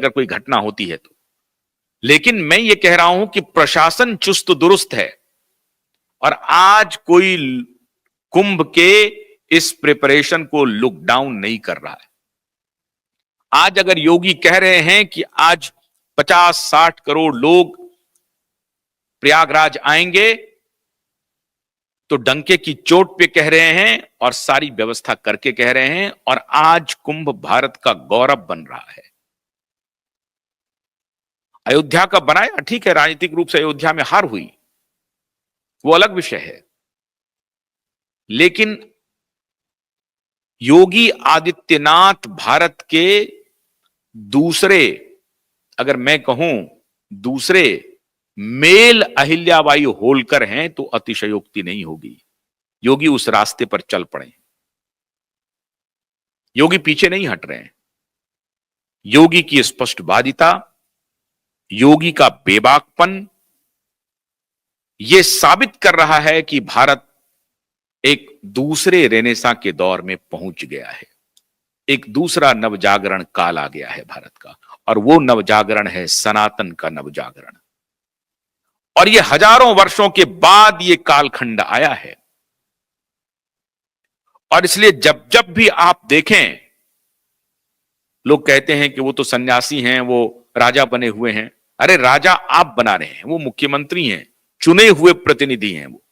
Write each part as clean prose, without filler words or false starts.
अगर कोई घटना होती है तो। लेकिन मैं ये कह रहा हूं कि प्रशासन चुस्त दुरुस्त है और आज कोई कुंभ के इस प्रिपरेशन को लुक डाउन नहीं कर रहा है। आज अगर योगी कह रहे हैं कि आज 50-60 करोड़ लोग प्रयागराज आएंगे, तो डंके की चोट पे कह रहे हैं और सारी व्यवस्था करके कह रहे हैं, और आज कुंभ भारत का गौरव बन रहा है। अयोध्या का बनाया, ठीक है, राजनीतिक रूप से अयोध्या में हार हुई, वो अलग विषय है, लेकिन योगी आदित्यनाथ भारत के दूसरे, अगर मैं कहूं दूसरे मेल अहिल्याबाई होलकर हैं तो अतिशयोक्ति नहीं होगी। योगी उस रास्ते पर चल पड़े, योगी पीछे नहीं हट रहे हैं। योगी की स्पष्टवादिता, योगी का बेबाकपन यह साबित कर रहा है कि भारत एक दूसरे रेनेसां के दौर में पहुंच गया है। एक दूसरा नवजागरण काल आ गया है भारत का, और वो नवजागरण है सनातन का नवजागरण। और ये हजारों वर्षों के बाद ये कालखंड आया है। और इसलिए जब जब भी आप देखें, लोग कहते हैं कि वो तो सन्यासी हैं, वो राजा बने हुए हैं। अरे राजा आप बना रहे हैं, वो मुख्यमंत्री हैं, चुने हुए प्रतिनिधि हैं वो।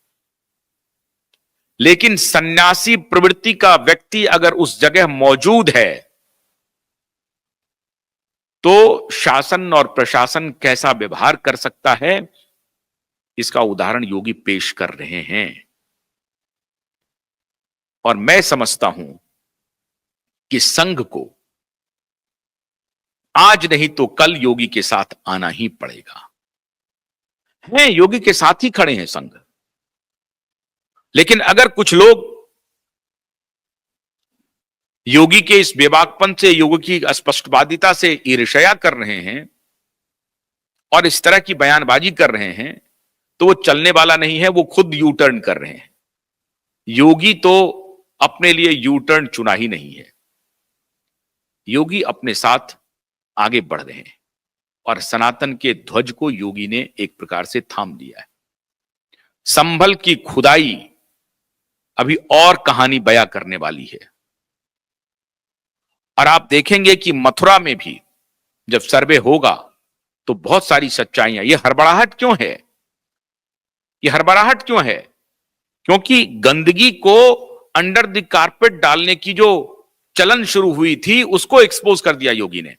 लेकिन सन्यासी प्रवृत्ति का व्यक्ति अगर उस जगह मौजूद है तो शासन और प्रशासन कैसा व्यवहार कर सकता है, इसका उदाहरण योगी पेश कर रहे हैं। और मैं समझता हूं कि संघ को आज नहीं तो कल योगी के साथ आना ही पड़ेगा। हैं, योगी के साथ ही खड़े हैं संघ। लेकिन अगर कुछ लोग योगी के इस बेबाकपन से, योगी की स्पष्टवादिता से ईर्ष्या कर रहे हैं और इस तरह की बयानबाजी कर रहे हैं, तो वो चलने वाला नहीं है, वो खुद यू टर्न कर रहे हैं। योगी तो अपने लिए यू टर्न चुना ही नहीं है। योगी अपने साथ आगे बढ़ रहे हैं और सनातन के ध्वज को योगी ने एक प्रकार से थाम दिया है। संभल की खुदाई अभी और कहानी बयां करने वाली है। और आप देखेंगे कि मथुरा में भी जब सर्वे होगा तो बहुत सारी सच्चाइयां, ये हड़बड़ाहट क्यों है, ये हड़बड़ाहट क्यों है? क्योंकि गंदगी को अंडर द कारपेट डालने की जो चलन शुरू हुई थी, उसको एक्सपोज कर दिया योगी ने।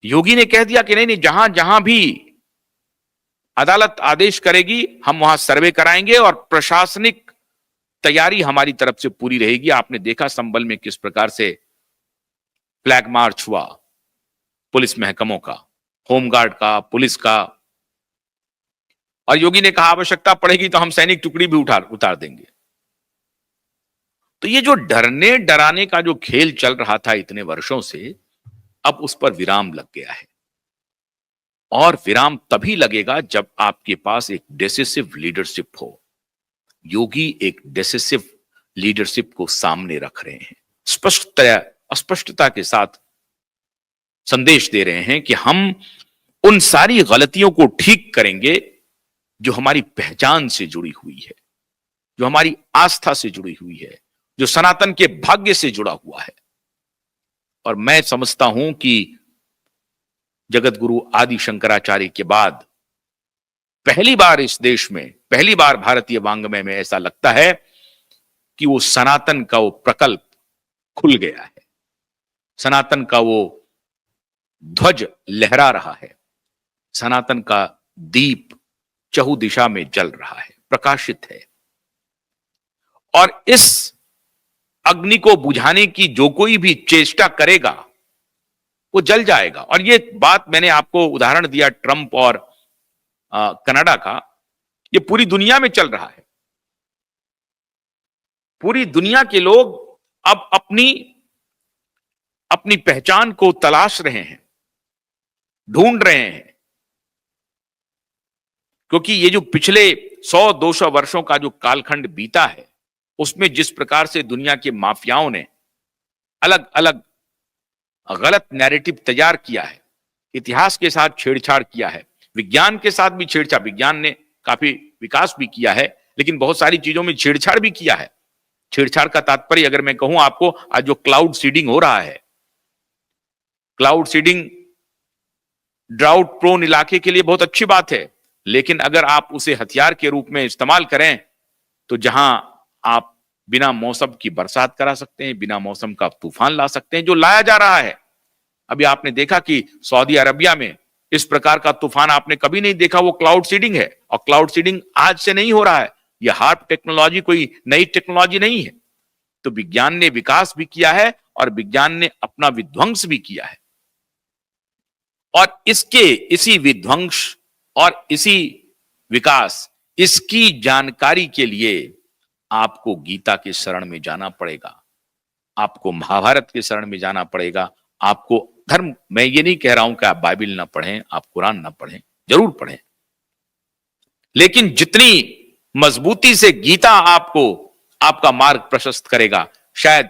योगी ने कह दिया कि नहीं नहीं, जहां जहां भी अदालत आदेश करेगी हम वहां सर्वे कराएंगे और प्रशासनिक तैयारी हमारी तरफ से पूरी रहेगी। आपने देखा संभल में किस प्रकार से फ्लैग मार्च हुआ, पुलिस महकमों का, होमगार्ड का, पुलिस का। और योगी ने कहा आवश्यकता पड़ेगी तो हम सैनिक टुकड़ी भी उतार देंगे। तो ये जो डरने डराने का जो खेल चल रहा था इतने वर्षों से, अब उस पर विराम लग गया है। और विराम तभी लगेगा जब आपके पास एक डिसिसिव लीडरशिप हो। योगी एक डिसिसिव लीडरशिप को सामने रख रहे हैं, स्पष्टता के साथ संदेश दे रहे हैं कि हम उन सारी गलतियों को ठीक करेंगे जो हमारी पहचान से जुड़ी हुई है, जो हमारी आस्था से जुड़ी हुई है, जो सनातन के भाग्य से जुड़ा हुआ है। और मैं समझता हूं कि जगत गुरु आदि शंकराचार्य के बाद पहली बार इस देश में, पहली बार भारतीय वांग्मय में ऐसा लगता है कि वो सनातन का वो प्रकल्प खुल गया है, सनातन का वो ध्वज लहरा रहा है, सनातन का दीप चहु दिशा में जल रहा है, प्रकाशित है। और इस अग्नि को बुझाने की जो कोई भी चेष्टा करेगा वो जल जाएगा। और ये बात मैंने आपको उदाहरण दिया ट्रंप और कनाडा का, ये पूरी दुनिया में चल रहा है। पूरी दुनिया के लोग अब अपनी पहचान को तलाश रहे हैं, ढूंढ रहे हैं। क्योंकि ये जो पिछले 100-200 वर्षों का जो कालखंड बीता है, उसमें जिस प्रकार से दुनिया के माफियाओं ने अलग अलग गलत नैरेटिव तैयार किया है, इतिहास के साथ छेड़छाड़ किया है, विज्ञान के साथ भी छेड़छाड़, विज्ञान ने काफी विकास भी किया है लेकिन बहुत सारी चीजों में छेड़छाड़ भी किया है। छेड़छाड़ का तात्पर्य अगर मैं कहूं आपको, आज जो क्लाउड सीडिंग हो रहा है, क्लाउड सीडिंग ड्राउट प्रोन इलाके के लिए बहुत अच्छी बात है, लेकिन अगर आप उसे हथियार के रूप में इस्तेमाल करें तो जहां आप बिना मौसम की बरसात करा सकते हैं, बिना मौसम का तूफान ला सकते हैं, जो लाया जा रहा है। अभी आपने देखा कि सऊदी अरबिया में इस प्रकार का तूफान आपने कभी नहीं देखा, वो क्लाउड सीडिंग है। और क्लाउड सीडिंग आज से नहीं हो रहा है, ये हार्प टेक्नोलॉजी कोई नई टेक्नोलॉजी नहीं है। तो विज्ञान ने विकास भी किया है और विज्ञान ने अपना विध्वंस भी किया है, और इसी विध्वंस और इसी विकास, इसकी जानकारी के लिए आपको गीता के शरण में जाना पड़ेगा, आपको महाभारत के शरण में जाना पड़ेगा। आपको धर्म, मैं ये नहीं कह रहा हूं कि आप बाइबल ना पढ़ें, आप कुरान ना पढ़ें, जरूर पढ़ें, लेकिन जितनी मजबूती से गीता आपको आपका मार्ग प्रशस्त करेगा, शायद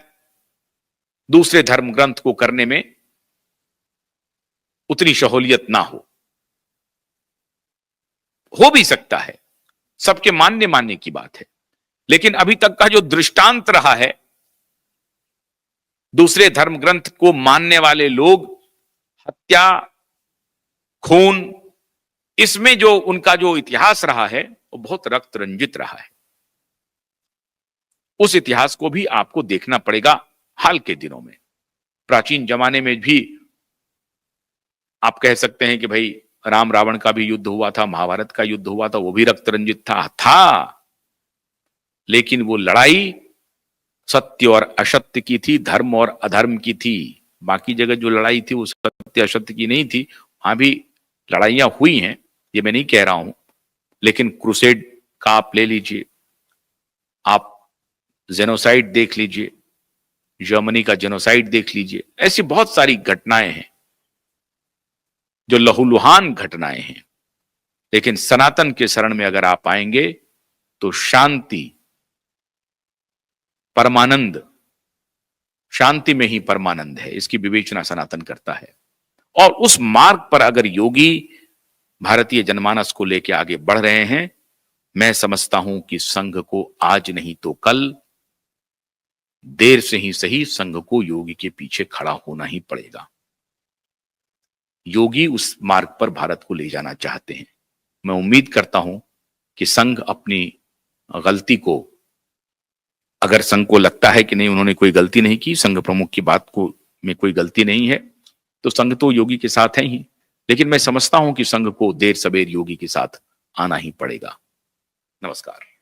दूसरे धर्म ग्रंथ को करने में उतनी सहूलियत ना हो भी सकता है, सबके मानने की बात है। लेकिन अभी तक का जो दृष्टांत रहा है, दूसरे धर्म ग्रंथ को मानने वाले लोग हत्या, खून, इसमें जो उनका जो इतिहास रहा है वो बहुत रक्त रंजित रहा है। उस इतिहास को भी आपको देखना पड़ेगा। हाल के दिनों में, प्राचीन जमाने में भी आप कह सकते हैं कि भाई राम रावण का भी युद्ध हुआ था, महाभारत का युद्ध हुआ था, वो भी रक्त रंजित था, लेकिन वो लड़ाई सत्य और असत्य की थी, धर्म और अधर्म की थी। बाकी जगह जो लड़ाई थी वो सत्य असत्य की नहीं थी। वहां भी लड़ाइयां हुई हैं, ये मैं नहीं कह रहा हूं, लेकिन क्रूसेड का आप ले लीजिए, आप जेनोसाइड देख लीजिए, जर्मनी का जेनोसाइड देख लीजिए, ऐसी बहुत सारी घटनाएं हैं जो लहूलुहान घटनाएं हैं। लेकिन सनातन के शरण में अगर आप आएंगे तो शांति, परमानंद, शांति में ही परमानंद है, इसकी विवेचना सनातन करता है। और उस मार्ग पर अगर योगी भारतीय जनमानस को लेकर आगे बढ़ रहे हैं, मैं समझता हूं कि संघ को आज नहीं तो कल, देर से ही सही, संघ को योगी के पीछे खड़ा होना ही पड़ेगा। योगी उस मार्ग पर भारत को ले जाना चाहते हैं। मैं उम्मीद करता हूं कि संघ अपनी गलती को, अगर संघ को लगता है कि नहीं उन्होंने कोई गलती नहीं की, संघ प्रमुख की बात को में कोई गलती नहीं है, तो संघ तो योगी के साथ है ही। लेकिन मैं समझता हूं कि संघ को देर सवेर योगी के साथ आना ही पड़ेगा। नमस्कार।